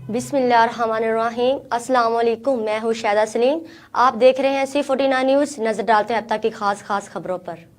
बिस्मिल्लाहिर्रहमानिर्रहीम। अस्सलाम वालेकुम, मैं हूँ शायदा सलीम। आप देख रहे हैं C49 न्यूज़। नजर डालते हैं अब तक की खास खबरों पर।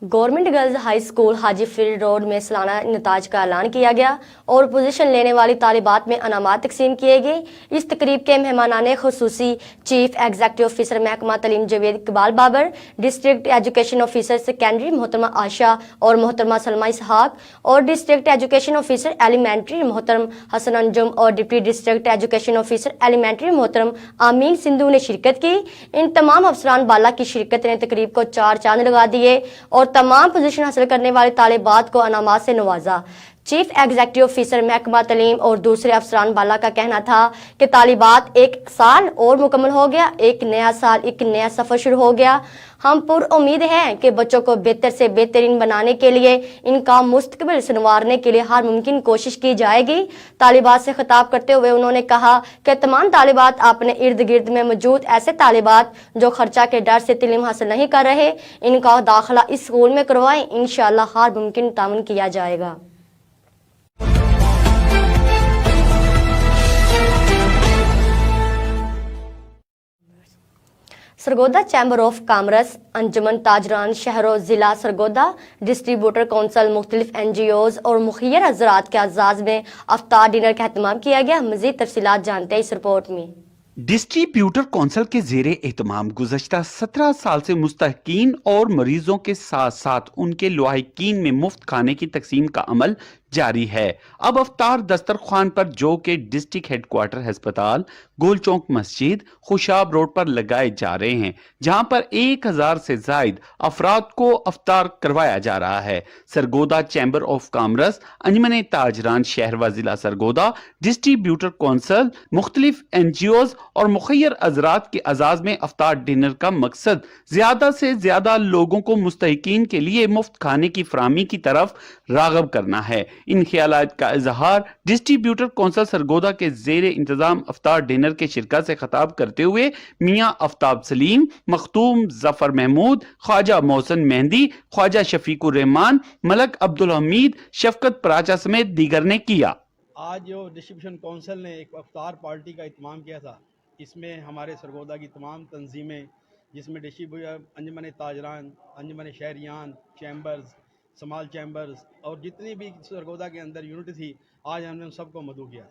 गवर्नमेंट गर्ल्स हाई स्कूल हाजी फील्ड रोड में सालाना नताज का ऐलान किया गया और पोजीशन लेने वाली तालिबात में अनामात तकसीम किए गए। इस तकरीब के मेहमानाने खुसूसी चीफ एग्जीक्यूटिव ऑफिसर महकमा तालीम Javed Iqbal Babar, district education officer secondary मोहतरमा आशा और मोहतरमा सलमा इसहाक और डिस्ट्रिक्ट एजुकेशन ऑफिसर एलिमेंट्री मोहतरम हसन अंजुम और deputy district education officer elementary मोहतरम आमीन सिंधु ने शिरकत की। इन तमाम अफसरान बाला की शिरकत ने तकरीब को चार चांद लगा दिए और तमाम पोजीशन हासिल करने वाले तालिबात को अनामात से नवाजा। चीफ एग्जीक्यूटिव ऑफिसर महकमा तालीम और दूसरे अफसरान बाला का कहना था कि तालिबात एक साल और मुकम्मल हो गया, एक नया साल, एक नया सफर शुरू हो गया। हम पुर उम्मीद हैं कि बच्चों को बेहतर से बेहतरीन बनाने के लिए, इनका मुस्तकबिल संवारने के लिए हर मुमकिन कोशिश की जाएगी। तालिबात से खिताब करते हुए उन्होंने कहा कि तमाम तालिबात अपने इर्द गिर्द में मौजूद ऐसे तालिबात जो खर्चा के डर से तालीम हासिल नहीं कर रहे, इनका दाखिला इस स्कूल में करवाएं। इंशाअल्लाह हर मुमकिन ताउन किया जाएगा। सरगोदा चैम्बर ऑफ कॉमर्स, अंजुमन ताजरान शहरों जिला सरगोदा, डिस्ट्रीब्यूटर कौंसल, मुख्तलिफ NGOs और मुखियर हजरात के अज़ाज़ में अफ्तार डिनर का एहतमाम किया गया। मज़ीद तफसीलात जानते हैं इस रिपोर्ट में। डिस्ट्रीब्यूटर कौंसिल के ज़ेरे एहतमाम गुज़श्ता 17 साल से मुस्तहकीन और मरीजों के साथ साथ उनके लवाहिकीन में मुफ्त खाने की तकसीम का अमल जारी है। अब अफ्तार दस्तरखान पर जो के डिस्ट्रिक्ट हेडक्वार्टर अस्पताल, गोल चौक मस्जिद, खुशाब रोड पर लगाए जा रहे हैं, जहां पर 1000 से जायद अफराद को अफ्तार करवाया जा रहा है। सरगोदा चैम्बर ऑफ कॉमर्स, अंजुमन ताजरान शहर व जिला सरगोदा, डिस्ट्रीब्यूटर कौंसिल, मुख्तलिफ NGOs और मुखैर हजरात के अजाज में अफ्तार डिनर का मकसद ज्यादा से ज्यादा लोगों को मुस्तहिकीन के लिए मुफ्त खाने की फराहमी की तरफ राग़ब करना है। इन ख्यालात का इजहार डिस्ट्रीब्यूटर कौंसिल सरगोदा के जेर इंतजाम अफ्तार डिनर के शिरकत से खिताब करते हुए मियाँ आफ्ताब सलीम, मखतूम जफर महमूद, ख्वाजा मोहसिन मेहंदी, ख्वाजा शफीकुर रहमान, मलक अब्दुल हमीद, शफकत पराचा समेत दीगर ने किया। आज जो डिस्ट्रीब्यूशन काउंसिल ने एक अफ्तार पार्टी का इत्माम किया था, इसमें हमारे सरगोदा की तमाम तंजीमें, जिसमें डिस्ट्रीब्यूटर अंजुमन ताजरान, अंजुमन शहरियान, चैम्बर्स, समाल चैम्बर्स और जितनी भी सरगोदा के अंदर यूनिट थी, आज हमने उन सबको मदऊ किया।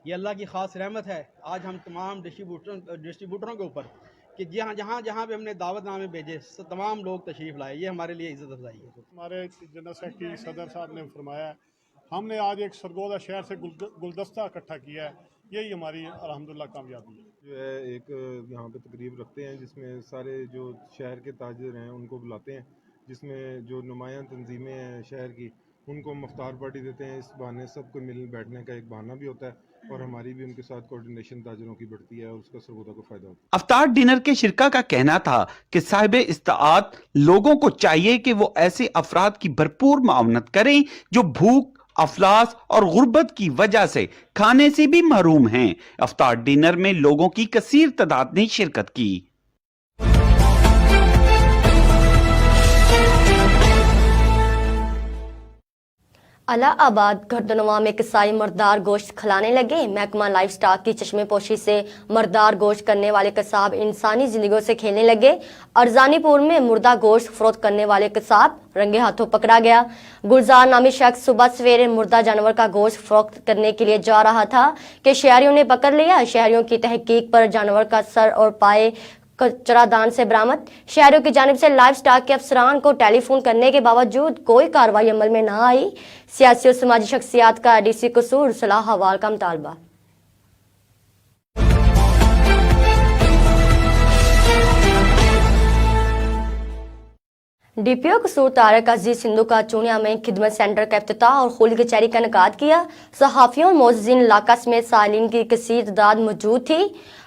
ये अल्लाह की ख़ास रहमत है आज हम तमाम डिस्ट्रीब्यूटरों के ऊपर कि जहाँ पे हमने दावतनामे भेजे तमाम लोग तशरीफ़ लाए। ये हमारे लिए इज़्ज़त अफजाई है। हमारे जनरल सेक्रेटरी सदर साहब ने फरमाया हमने आज एक सरगोदा शहर से गुलदस्ता इकट्ठा किया है, यही हमारी अल्हम्दुलिल्लाह कामयाबी है। जो है एक यहाँ पे तकरीब रखते हैं जिसमें सारे जो शहर के ताजिर हैं उनको बुलाते हैं, जिसमें जो नुमायां तंजीमें हैं शहर की उनको मुफ्तार पार्टी देते हैं। इस बहाने सबको मिलने बैठने का एक बहाना भी होता है और हमारी भी उनके साथ कोऑर्डिनेशन ताजिरों की बढ़ती है और उसका सरगोदा को फायदा होता है। अफ्तार डिनर के शिरका का कहना था कि साहिब इस्ताअत लोगों को चाहिए कि वो ऐसे अफराद की भरपूर मावनत करें जो भूख, अफलास और गुर्बत की वजह से खाने से भी महरूम हैं। अफ्तार डिनर में लोगों की कसीर तादाद ने शिरकत की। अलाहाबाद गर्दनवा में कसाई मर्दार गोश्त खिलाने लगे। महकमा लाइफ स्टॉक की चश्मे पोशी से मर्दार गोश्त करने वाले कसाब इंसानी जिंदगियों से खेलने लगे। अरजानीपुर में मुर्दा गोश्त फरोख्त करने वाले कसाब रंगे हाथों पकड़ा गया। गुलजार नामी शख्स सुबह सवेरे मुर्दा जानवर का गोश्त फरोख्त करने के लिए जा रहा था कि शहरियों ने पकड़ लिया। शहरियों की तहकीक पर जानवर का सर और पाए कचरादान से बरामद। शहरों की जानिब से लाइफ स्टॉक के अफसरान को टेलीफोन करने के बावजूद कोई कार्रवाई अमल में ना आई। सियासी और समाजी शख्सियात का DC कसूर सलाह हवाल का मुतालबा। DPO कसूर तारक अजीज सिंधु का चूनिया में खिदमत सेंटर का इफ्तिताह और खुली कचहरी का इनेकाद किया। सहाफियों और मोअज़्ज़िन इलाका समेत सालीन की कसीर तादाद मौजूद थी।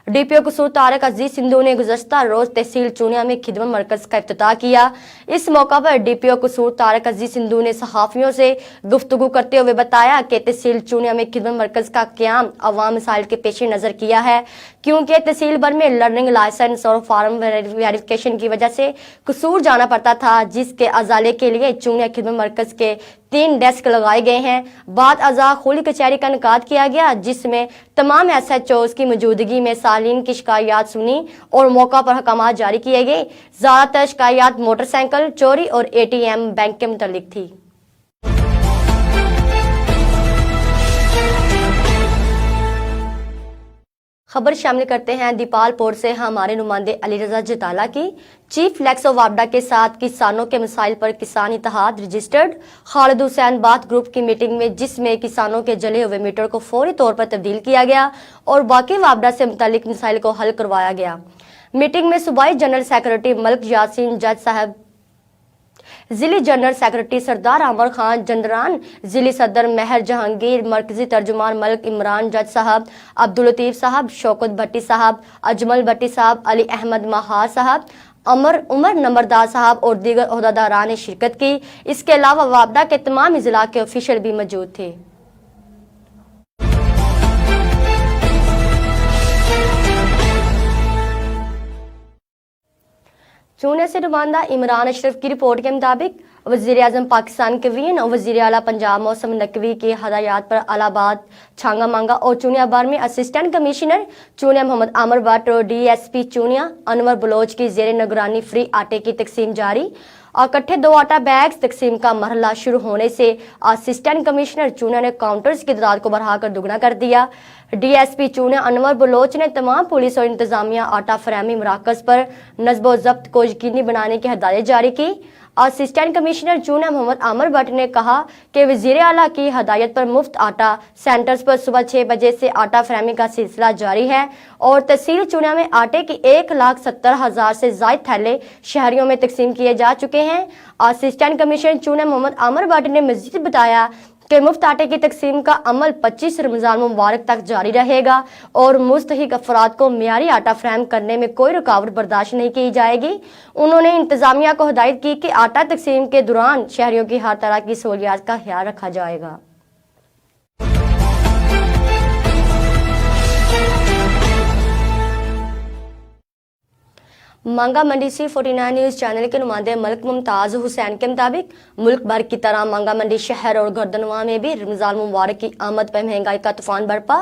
डीपीओ कसूर तारक अजीज सिंधु ने गुज़श्ता रोज तहसील चूनिया में खिदमत मरकज का इफ्तिताह किया। इस मौका पर डीपीओ कसूर तारक अजीज सिंधु ने सहाफियों से गुफ्तगू करते हुए बताया कि तहसील चूनिया में खिदमत मरकज का क़याम अवाम मसाइल के पेश नज़र किया है, क्योंकि तहसील भर में लर्निंग लाइसेंस और फार्म वेरिफिकेशन की वजह से कसूर जाना पड़ता था, जिसके अजाले के लिए चूनिया खिदमत मरकज के 3 डेस्क लगाए गए हैं। बाद अज़ा खुली कचहरी का इनकाद किया गया, जिसमें तमाम SHOs की मौजूदगी में सालीन की शिकायत सुनी और मौका पर हकामात जारी किए गए। ज़्यादातर शिकायत मोटरसाइकिल चोरी और ATM बैंक के मुतल्लिक थी। खबर शामिल करते हैं दीपालपुर से हमारे नुमाइंदे अली रजा जताला की। चीफ लेक्सो वापडा के साथ किसानों के मसाइल पर किसान इत्तेहाद रजिस्टर्ड खालिद हुसैन बात ग्रुप की मीटिंग में, जिसमें किसानों के जले हुए मीटर को फौरी तौर पर तब्दील किया गया और बाकी वापडा से मुतालिक मसाइल को हल करवाया गया। मीटिंग में सूबाई जनरल सेक्रेटरी मलिक यासीन जज साहब, जिली जनरल सेक्रेटरी सरदार अमर खान जंदरान, जिली सदर महर जहांगीर, मरकजी तर्जुमान मलिक इमरान जज साहब, अब्दुल लतीफ साहब, शौकत भट्टी साहब, अजमल भट्टी साहब, अली अहमद महार साहब, उमर नंबरदार साहब और दीगर ओहदेदारान ने शिरकत की। इसके अलावा वापडा के तमाम जिला के ऑफिशियल भी मौजूद थे। चूनिया से नुमाइंदा इमरान अशरफ की रिपोर्ट के मुताबिक वज़ीर-ए-आज़म पाकिस्तान के वीन और वज़ीर आला पंजाब मौसम नकवी की हदायत पर अलाहाबाद, छांगा मांगा और चूनिया बार में असिस्टेंट कमिश्नर चूनिया मोहम्मद आमिर भट्ट और DSP चूनिया अनवर बलोच की जेर निगरानी फ्री आटे की तकसीम जारी और इकट्ठे 2 आटा बैग्स तकसीम का मरहला शुरू होने से असिस्टेंट कमिश्नर चूनिया ने काउंटर्स की तादाद को बढ़ाकर दुगना कर दिया। DSP चूनिया अनवर बलोच ने तमाम पुलिस और इंतजामिया आटा फराहमी मराकज पर नस्बो जब्त को यकीनी बनाने की हदायत जारी की। असिस्टेंट कमिश्नर चूनिया मोहम्मद आमिर भट्ट ने कहा कि वज़ीर आला की हदायत पर मुफ्त आटा सेंटर्स पर सुबह 6 बजे से आटा फराहमी का सिलसिला जारी है और तहसील चूनिया में आटे की 1,70,000 से ज़ायद थैले शहरियों में तकसीम किए जा चुके हैं। असिस्टेंट कमिश्नर चूनिया मोहम्मद आमिर भट्ट ने मज़ीद बताया कि मुफ्त आटे की तकसीम का अमल 25 रमज़ान मुबारक तक जारी रहेगा और मुस्तहिक अफराद को मियारी आटा फराहम करने में कोई रुकावट बर्दाश्त नहीं की जाएगी। उन्होंने इंतजामिया को हिदायत की कि आटा तकसीम के दौरान शहरियों की हर तरह की सहूलियात का ख्याल रखा जाएगा। मांगा मंडी से 49 न्यूज चैनल के नुमाइंदे मलिक मुमताज हुसैन के मुताबिक मुल्क भर की तरह मांगा मंडी शहर और गर्दनवा में भी रमजान मुबारक की आमद पर महंगाई का तूफान बरपा।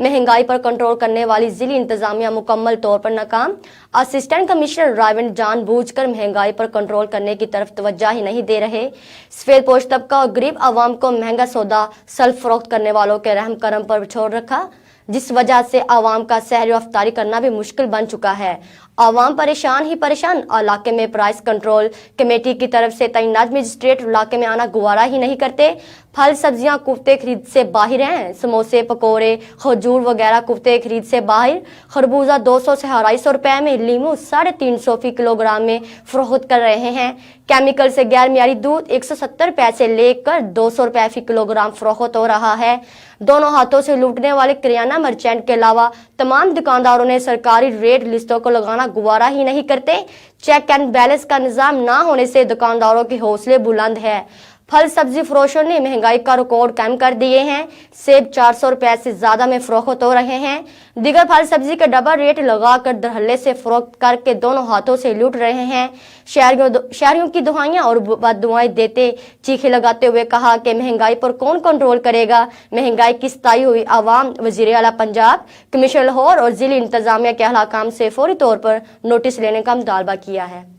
महंगाई पर कंट्रोल करने वाली जिली इंतजामिया मुकम्मल तौर पर नाकाम। असिस्टेंट कमिश्नर रायवन जानबूझकर महंगाई पर कंट्रोल करने की तरफ तवज्जो ही नहीं दे रहे। सफेद पोश तबका और गरीब आवाम को महंगा सौदा सल्फ फरोख्त करने वालों के रहम करम पर छोड़ रखा, जिस वजह से आवाम का सहरी अफ्तारी करना भी मुश्किल बन चुका है। आवाम परेशान ही परेशान। इलाके में प्राइस कंट्रोल कमेटी की तरफ से तैनात मजिस्ट्रेट इलाके में आना गुवारा ही नहीं करते। फल सब्जियां कुफ्ते खरीद से बाहर हैं। समोसे पकोड़े खजूर वगैरह कुफ्ते खरीद से बाहर। खरबूजा 200 से 250 रुपए में, लीमू 350 फी किलोग्राम में फरोख्त कर रहे हैं। केमिकल से गैर मियारी दूध 170 रुपए से लेकर 200 रुपए फी किलोग्राम फरोख्त हो रहा है। दोनों हाथों से लूटने वाले किराना मर्चेंट के अलावा तमाम दुकानदारों ने सरकारी रेट लिस्टों को लगाना गुवारा ही नहीं करते। चेक एंड बैलेंस का निजाम ना होने से दुकानदारों के हौसले बुलंद है। फल सब्जी फरोशों ने महंगाई का रिकॉर्ड कायम कर दिए हैं। सेब 400 रुपए से ज्यादा में फरोख्त हो रहे हैं। दीगर फल सब्जी के डबल रेट लगाकर दरहल्ले से फरोख्त करके दोनों हाथों से लूट रहे हैं। शहरियों की दुआएं और बददुआएं देते चीखे लगाते हुए कहा कि महंगाई पर कौन कंट्रोल करेगा। महंगाई की सताई हुई आवाम वज़ीर आला पंजाब, कमिश्नर लाहौर और जिली इंतजामिया के अहकाम से फौरी तौर पर नोटिस लेने का मुतालबा किया है।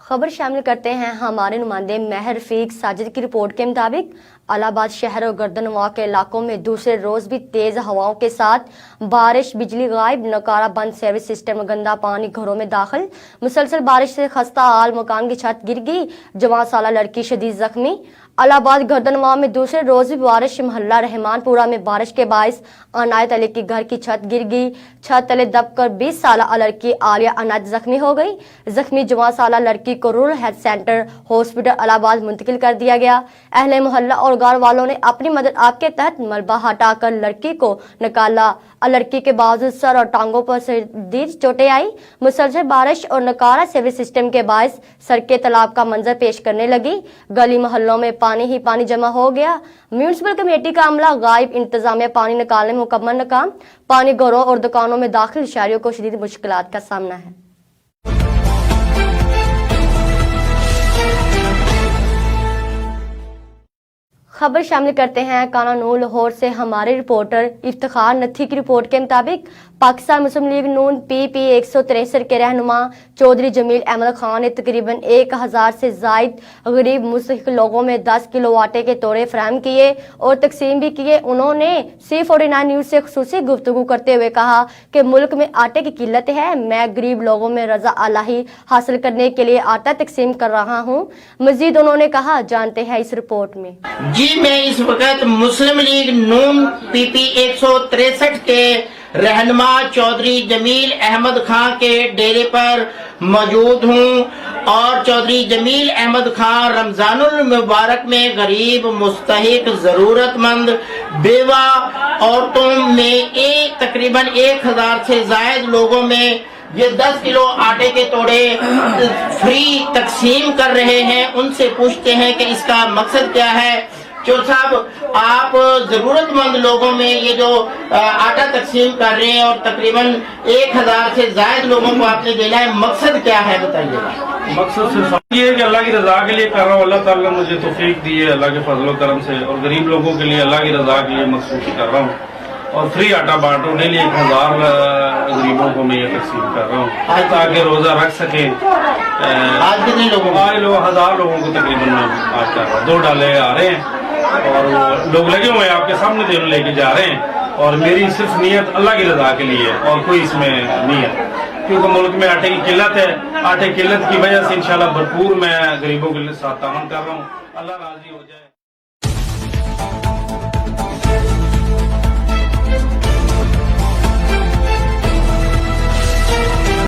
खबर शामिल करते हैं हमारे नुमाइंदे महर रफीक साजिद की रिपोर्ट के मुताबिक इलाहाबाद शहर और गर्दनवा के इलाकों में दूसरे रोज भी तेज हवाओं के साथ बारिश, बिजली गायब, नकारा बंद, सर्विस सिस्टम, गंदा पानी घरों में दाखिल। मुसलसल बारिश से खस्ता हाल मकान की छत गिर गई, 14 साला लड़की शदीद जख्मी। इलाहाबाद गर्दनवा में दूसरे रोज भी बारिश। मोहल्ला रहमानपुरा में बारिश के बायस अनायत अली की घर की छत गिर गई। छत तले दबकर 20 साल लड़की आलिया अनायत जख्मी हो गई। जख्मी 14 साल लड़की को rural health centre hospital Allahabad मुंतकिल कर दिया गया। अहले मोहल्ला और गांव वालों ने अपनी मदद आप के तहत मलबा हटाकर लड़की को निकाला। लड़की के बावजूद सर और टांगों पर शदीद चोटें आई। मुसलसल बारिश और नकारा सेवेज सिस्टम के बायस सड़कें तालाब का मंजर पेश करने लगी। गली मोहल्लों में पानी ही पानी जमा हो गया। म्यूनिसिपल कमेटी का अमला गायब, इंतजामिया पानी निकालने में मुकम्मल नाकाम। पानी घरों और दुकानों में दाखिल शहरियों को शदीद मुश्किलात का सामना है। खबर शामिल करते हैं कानून लाहौर से। हमारे रिपोर्टर इफ्तिखार नथी की रिपोर्ट के मुताबिक पाकिस्तान मुस्लिम लीग नून PP 163 के रहनुमा चौधरी जमील अहमद खान ने तकरीबन 1000 से जायद गरीब मुस्तहिक लोगों में 10 किलो आटे के तोड़े फराहम किए और तकसीम भी किए। उन्होंने C49 न्यूज से खुसूसी गुफ्तगू करते हुए कहा कि मुल्क में आटे की किल्लत है। मैं गरीब लोगों में रजा अलाही हासिल करने के लिए आटा तकसीम कर रहा हूँ। मजीद उन्होंने कहा, जानते हैं इस रिपोर्ट में। जी, मैं इस वक्त मुस्लिम लीग नून PP 163 के रहनुमा चौधरी जमील अहमद खान के डेरे पर मौजूद हूँ और चौधरी जमील अहमद खान रमजानुल मुबारक में गरीब मुस्तहिक जरूरतमंद बेवा औरतों में तकरीबन 1000 से जायद लोगों में ये 10 किलो आटे के तोड़े फ्री तकसीम कर रहे हैं। उनसे पूछते हैं कि इसका मकसद क्या है। चौधरी साहब, आप जरूरतमंद लोगों में ये जो आटा तकसीम कर रहे हैं और तकरीबन 1000 से जायद लोगों को आपने देना है, मकसद क्या है बताइएगा। मकसद सिर्फ ये है कि अल्लाह की रजा के लिए कर रहा हूँ। अल्लाह ताला मुझे तौफीक दी है अल्लाह के फजल करम से, और गरीब लोगों के लिए अल्लाह की रजा के लिए मखसूस कर रहा हूँ और फ्री आटा बांटो डेली 1000 गरीबों को मैं ये तकसीम कर रहा हूँ ताकि रोजा रख सके। आज कितने लोगों को? आज 1000 लोगों को तकरीबन आज कर रहा हूँ। 2 डाले आ रहे हैं और लोग लगे हुए हैं आपके सामने दोनों लेके जा रहे हैं और मेरी सिर्फ नीयत अल्लाह की रजा के लिए है और कोई इसमें नहीं है, क्योंकि मुल्क में आटे की किल्लत है। आटे की किल्लत की वजह से इंशाल्लाह भरपूर मैं गरीबों के साथ तावन कर रहा हूँ। अल्लाह राजी हो जाए।